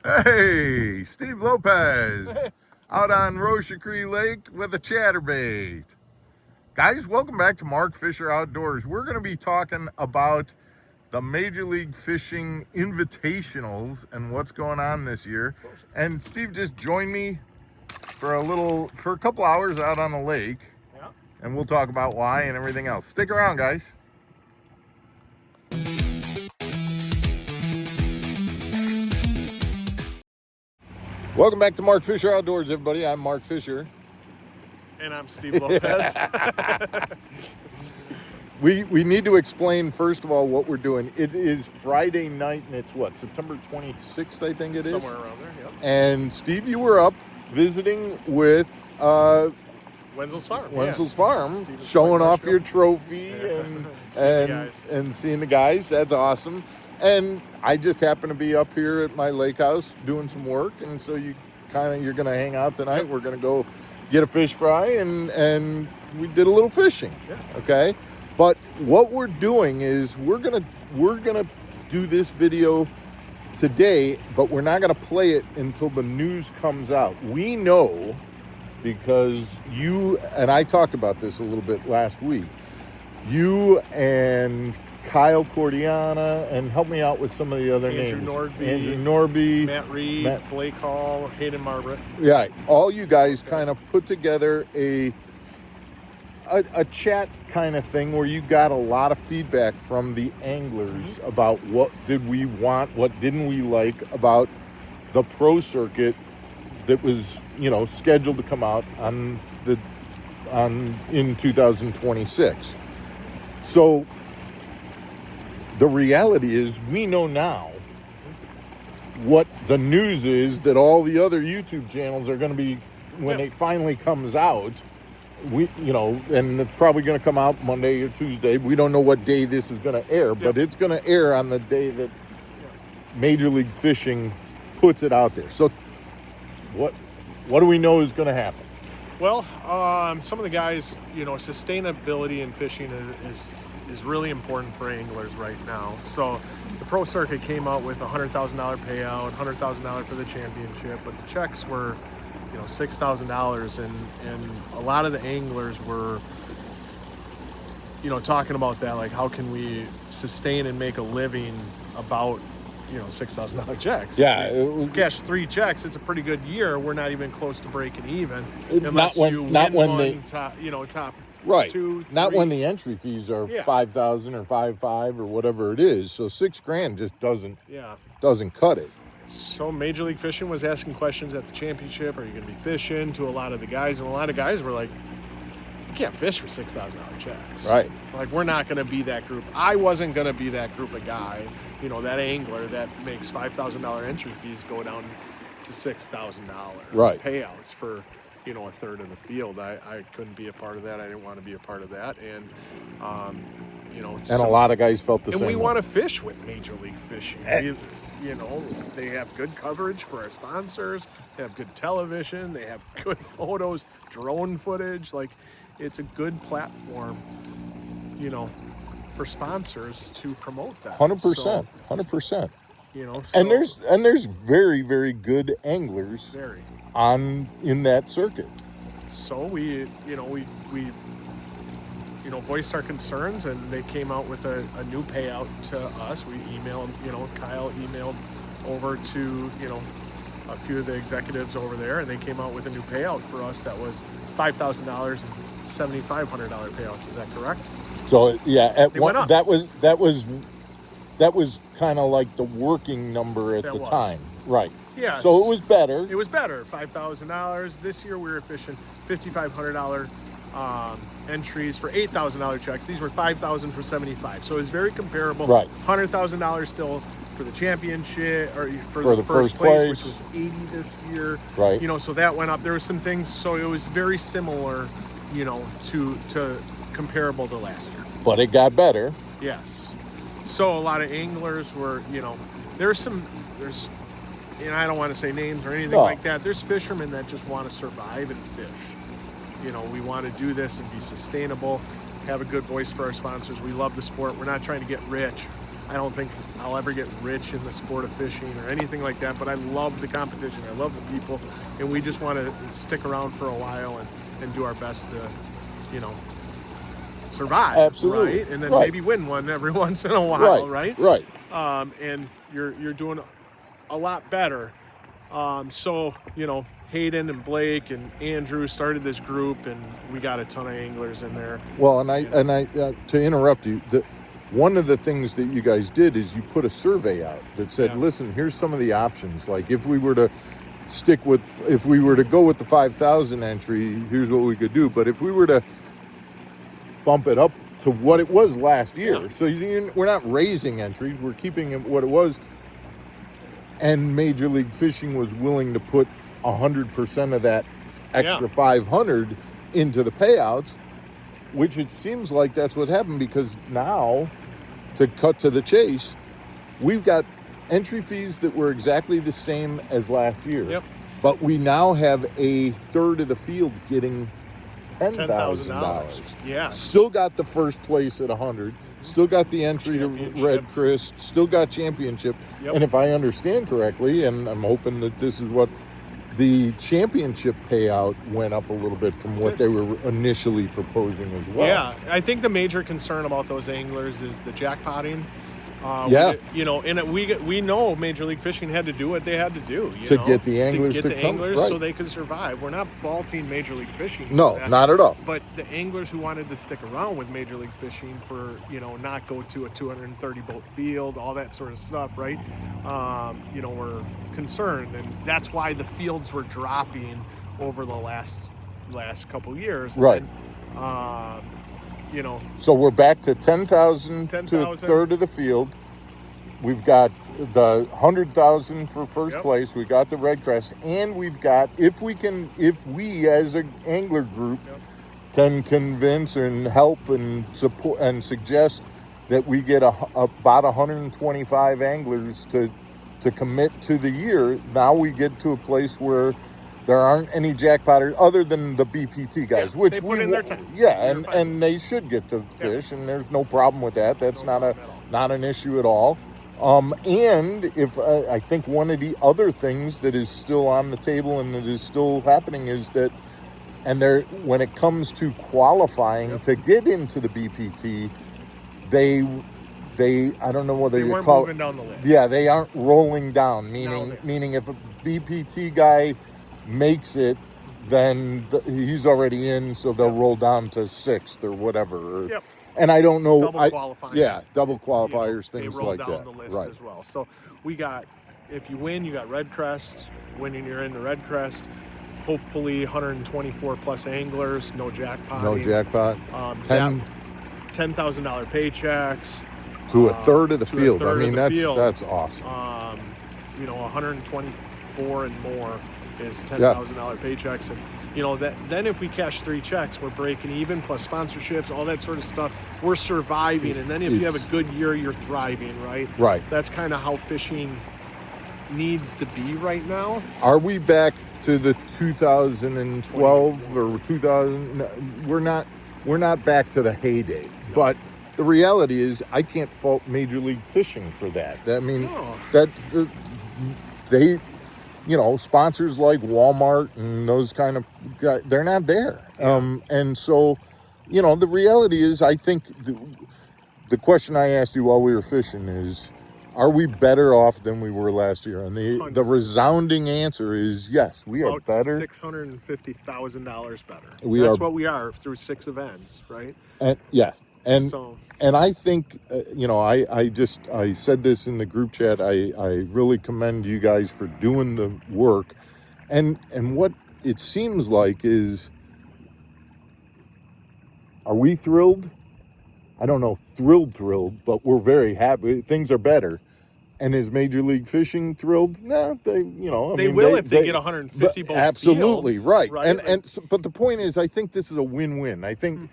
Hey, Steve Lopez, out on Rocha Cree Lake with a chatterbait. Guys, welcome back to Mark Fisher Outdoors. We're going to be talking about the Major League Fishing Invitationals and what's going on this year. And Steve just joined me for a couple hours out on the lake. Yeah. And we'll talk about why and everything else. Stick around, guys. Welcome back to Mark Fisher Outdoors, everybody. I'm Mark Fisher. And I'm Steve Lopez. We need to explain, first of all, what we're doing. It is Friday night, and it's what, September 26th, I think it is? Somewhere around there, yep. And Steve, you were up visiting with Wenzel's Farm. Wenzel's yeah. Farm, Steve's showing off Marshall. your trophy and seeing the guys. That's awesome. And I just happen to be up here at my lake house doing some work, and so you're going to hang out tonight. Yep. We're going to go get a fish fry, and we did a little fishing. Yeah. Okay, but what we're doing is we're gonna do this video today, but we're not gonna play it until the news comes out. We know, because you and I talked about this a little bit last week. You and Kyle Cordiana, and help me out with some of the other names. Andrew Norby, Matt Reed, Blake Hall, Hayden Margaret. Yeah, all you guys kind of put together a chat kind of thing where you got a lot of feedback from the anglers about what did we want, what didn't we like about the pro circuit that was, scheduled to come out in 2026. So the reality is, we know now what the news is that all the other YouTube channels are going to be when it finally comes out. And it's probably going to come out Monday or Tuesday. We don't know what day this is going to air, but it's going to air on the day that Major League Fishing puts it out there. So what do we know is going to happen? Well, some of the guys, sustainability in fishing is really important for anglers right now. So the pro circuit came out with a $100,000 payout, $100,000 for the championship, but the checks were $6,000, and a lot of the anglers were talking about that, like, how can we sustain and make a living about $6,000 checks. Yeah, if you cash 3 checks, it's a pretty good year. We're not even close to breaking even Not when the top right 2, 3. Not when the entry fees are $5,000 or $5,500 or whatever it is. So $6,000 just doesn't cut it. So Major League Fishing was asking questions at the championship. Are you going to be fishing? To a lot of the guys, and a lot of guys were like, "You can't fish for $6,000 checks." Right. Like, we're not going to be that group. I wasn't going to be that group of guy. That angler that makes $5,000 entry fees go down to $6,000 right payouts for a third of the field. I couldn't be a part of that. I didn't want to be a part of that, and and a lot of guys felt the same. And we way. want to fish with Major League Fishing. They have good coverage for our sponsors. They have good television. They have good photos, drone footage. Like, it's a good platform, for sponsors to promote that. 100%. 100%. And there's very, very good anglers in that circuit. So we voiced our concerns, and they came out with a new payout to us. We emailed, Kyle emailed over to, a few of the executives over there, and they came out with a new payout for us that was $5,000 and $7,500 payouts. Is that correct? So yeah, that was kind of like the working number at the time, right? Yeah. So it was better. It was better. $5,000. This year we were fishing $5,500 entries for $8,000 checks. These were $5,000 for $75,000. So it's very comparable. Right. $100,000 still for the championship, or for the first place, which was $80,000 this year. Right. So that went up. There were some things. So it was very similar, to comparable to last year. But it got better. Yes. So a lot of anglers were, there's I don't want to say names or anything like that. There's fishermen that just want to survive and fish. We want to do this and be sustainable, have a good voice for our sponsors. We love the sport. We're not trying to get rich. I don't think I'll ever get rich in the sport of fishing or anything like that, but I love the competition. I love the people, and we just want to stick around for a while and do our best to, you know, survive. Absolutely. Right? And then Right. maybe win one every once in a while, right? Right. And you're doing a lot better. So, you know, Hayden and Blake and Andrew started this group, and we got a ton of anglers in there. Well, and I to interrupt you, one of the things that you guys did is you put a survey out that said, Yeah. listen, here's some of the options. Like if we were to go with the 5,000 entry, here's what we could do. But if we were to bump it up to what it was last year, Yeah. so we're not raising entries, we're keeping it what it was. And Major League Fishing was willing to put 100% of that extra 500 into the payouts, which it seems like that's what happened, because now, to cut to the chase, we've got entry fees that were exactly the same as last year. Yep. But we now have a third of the field getting $10,000. Yeah. Still got the first place at 100. Still got the entry to Championship. Red Chris. Still got championship. Yep. And if I understand correctly, and I'm hoping that this is what the championship payout went up a little bit from what they were initially proposing as well. Yeah, I think the major concern about those anglers is the jackpotting. Yeah. You know, and we know Major League Fishing had to do what they had to do To get the anglers to to get the come, anglers right. so they could survive. We're not faulting Major League Fishing. for No, that. not at all. But the anglers who wanted to stick around with Major League Fishing for, you know, not go to a 230 boat field, all that sort of stuff, right? You know, were concerned, and that's why the fields were dropping over the last couple years. Right. And, you know, So we're back to 10,000 to a 10,000. third of the field. We've got the 100,000 for first Yep. place. We got the Red Crest, and we've got, if we as an angler group Yep. can convince and help and support and suggest that we get about 125 anglers to commit to the year, now we get to a place where there aren't any jackpotters other than the BPT guys, Yeah, which they put in their time. Yeah, They're and, fine. and they should get to fish, and there's no problem with that. That's No problem at all. not an issue at all. And if I think one of the other things that is still on the table and that is still happening is that, and when it comes to qualifying to get into the BPT, they I don't know whether they you weren't call moving down the list. yeah, they aren't rolling down, No, meaning if a BPT guy makes it, then he's already in, so they'll roll down to 6th or whatever. Yep. And I don't know. Double qualifying. Yeah, double You know, qualifiers, they things roll like down that. the list Right. as well. So we got, if you win, you got Red Crest. Winning, you're in the Red Crest. Hopefully 124 plus anglers, no jackpot. No jackpot. 10 $10,000 paychecks. To a third of the to a field. I third of mean, the field. that's awesome. You know, 124 and more is $10,000 paychecks, and you know that. Then if we cash 3 checks, we're breaking even, plus sponsorships, all that sort of stuff. We're surviving, and then if you have a good year, you're thriving, right? Right. That's kind of how fishing needs to be right now. Are we back to the 2012 or 2000? No, we're not back to the heyday, but the reality is I can't fault Major League Fishing for that. I mean, No. they, you know, sponsors like Walmart and those kind of guys, they're not there. And so, you know, the reality is, I think the question I asked you while we were fishing is, are we better off than we were last year? And the resounding answer is yes, we are About better. $650,000 better. That's what we are through 6 events, right? And yeah, and So, and I think you know, I said this in the group chat. I really commend you guys for doing the work, and what it seems like is, are we thrilled? I don't know, thrilled, but we're very happy. Things are better. And is Major League Fishing thrilled? No, they, you know, they will if they get 150 boat absolutely field, right. right? And so, but the point is, I think this is a win-win. I think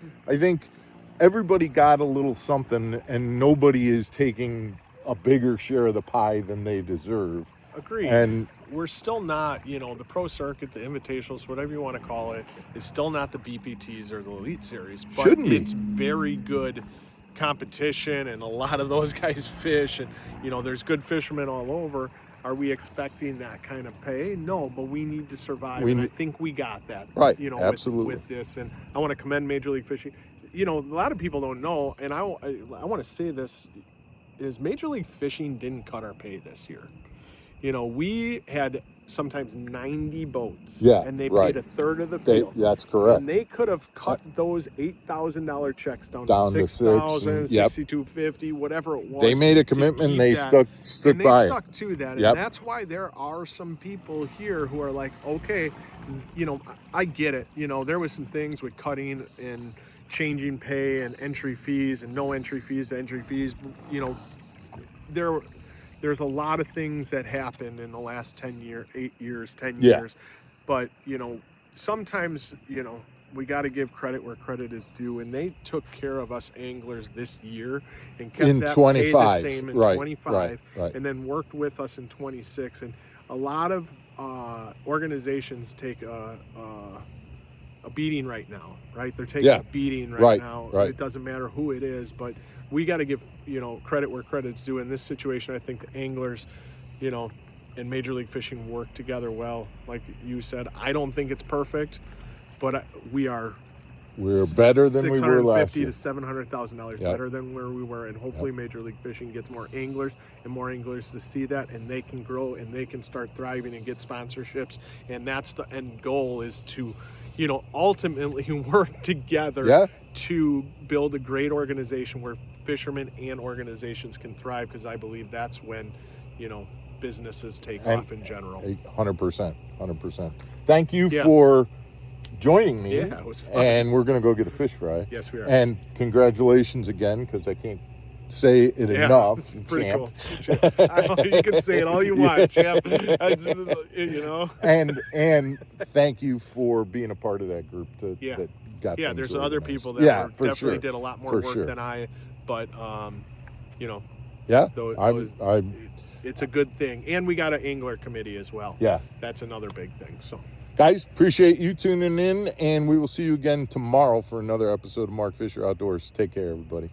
everybody got a little something, and nobody is taking a bigger share of the pie than they deserve. Agreed. And we're still not, you know, the pro circuit, the invitationals, whatever you want to call it, is still not the BPTs or the Elite Series. But Shouldn't be. it's very good competition and a lot of those guys fish, and there's good fishermen all over. Are we expecting that kind of pay? No, but we need to survive, and I think we got that. Right, absolutely. With this, and I want to commend Major League Fishing. A lot of people don't know, and I want to say this, is Major League Fishing didn't cut our pay this year. We had sometimes 90 boats, and they paid a third of the field. That's correct. And they could have cut those $8,000 checks down to $6,000, $6,250, whatever it was. They made a commitment. They stuck by it. They stuck to that, and that's why there are some people here who are like, okay, I get it. There was some things with cutting and changing pay and entry fees and no entry fees to entry fees. There's a lot of things that happened in the last 10 years, but sometimes we got to give credit where credit is due, and they took care of us anglers this year and kept that pay the same in 25, and then worked with us in 26. And a lot of organizations take a beating right now, right? They're taking a beating right now. It doesn't matter who it is, but we got to give credit where credit's due. In this situation, I think the anglers, and Major League Fishing work together well. Like you said, I don't think it's perfect, but we're better than we were last year. $650,000 to $700,000 better than where we were, and hopefully Major League Fishing gets more anglers to see that, and they can grow and they can start thriving and get sponsorships. And that's the end goal, is to ultimately work together to build a great organization where fishermen and organizations can thrive, because I believe that's when businesses take off in general. 100%. Thank you for joining me. Yeah, it was fun. And we're going to go get a fish fry. Yes, we are. And congratulations again, because I can't say it enough. It's pretty cool. You can say it all you want, champ. And thank you for being a part of that group that got things there's organized. other people that definitely sure. did a lot more work than I, but it's a good thing. And we got an angler committee as well. That's another big thing. So guys, appreciate you tuning in, and we will see you again tomorrow for another episode of Mark Fisher Outdoors. Take care, everybody.